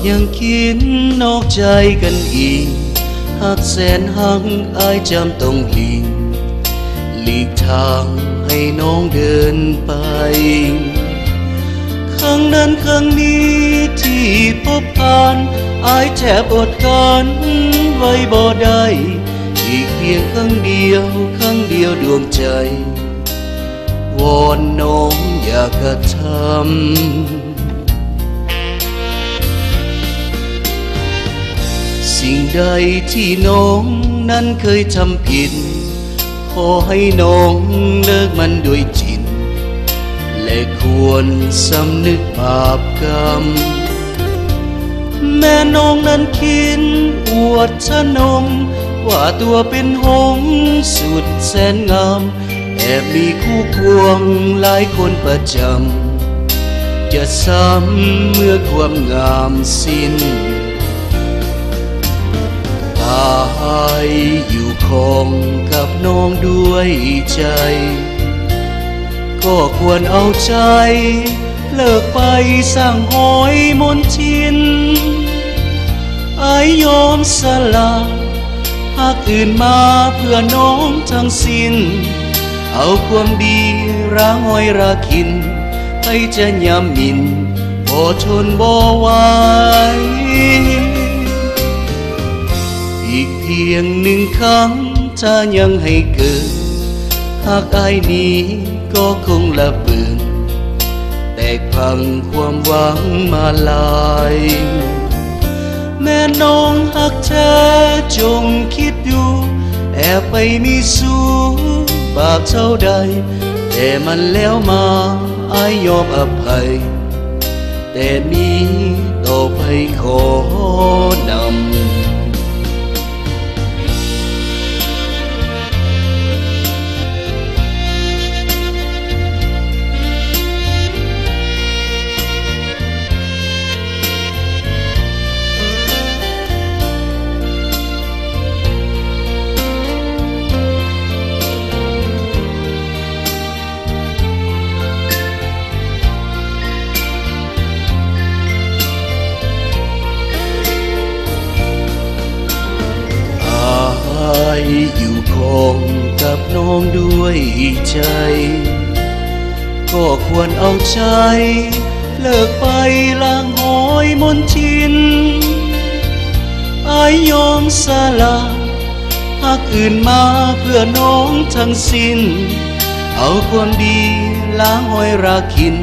ยังคิดนอกใจกันอีกหากแสนหักอายจำต้องหลีกทางให้น้องเดินไปครั้งนั้นครั้งนี้ที่พบผ่านอายแทบอดกันไว้บ่ได้อีกเพียงครั้งเดียวดวงใจวอนน้องอย่ากระทำสิ่งใดที่น้องนั้นเคยทำผิดขอให้น้องเลิกมันด้วยจิตและควรสำนึกบาปกรรมแม่น้องนั้นคิดอวดชะนมว่าตัวเป็นหงส์สุดแสนงามแอบมีคู่ควงหลายคนประจำจะซ้ำเมื่อความงามสิ้นอายอยู่คงกับน้องด้วยใจก็ควรเอาใจเลิกไปสร้างหอยมนทินอายยอมสละหากอื่นมาเพื่อน้องทั้งสิ้นเอาความดีร้างหอยราคินให้จะยำมินพอทนบ่ไหวอีกเพียงหนึ่งครั้งถ้ายังให้เกิดหากอายนี้ก็คงละเบื่อแตกพังความหวังมาลายแม่น้องหักแท้จงคิดดูแอบไปมีสู้บาปเท่าใดแต่มันแล้วมาอายยอมอภัยแต่นี้ต่อไปขอนำอยู่คงกับน้องด้วยใจก็ควรเอาใจเลิกไปล้างหอยมนทินอายยอมสละหากอื่นมาเพื่อน้องทั้งสิ้นเอาความดีล้างหอยราคิน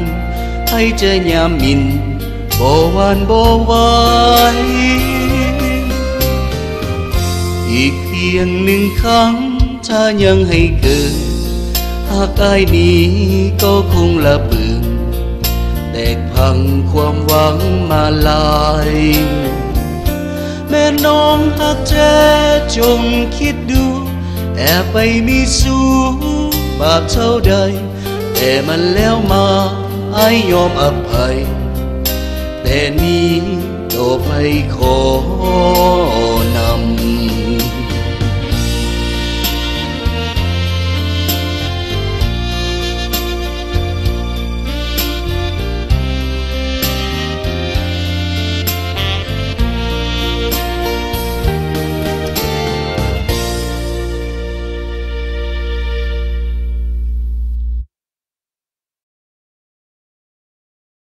ให้จะยามมินบ่หวานบ่ไหวอีกเพียงหนึ่งครั้งถ้ายังให้เกิดหากอายนี้ก็คงละเบื่อแตกพังความหวังมาลายแม่น้องหักแท้จงคิดดูแอบไปมีสู้บาปเท่าใดแต่มันแล้วมาอายยอมอภัยแต่นี้ต่อไปขอ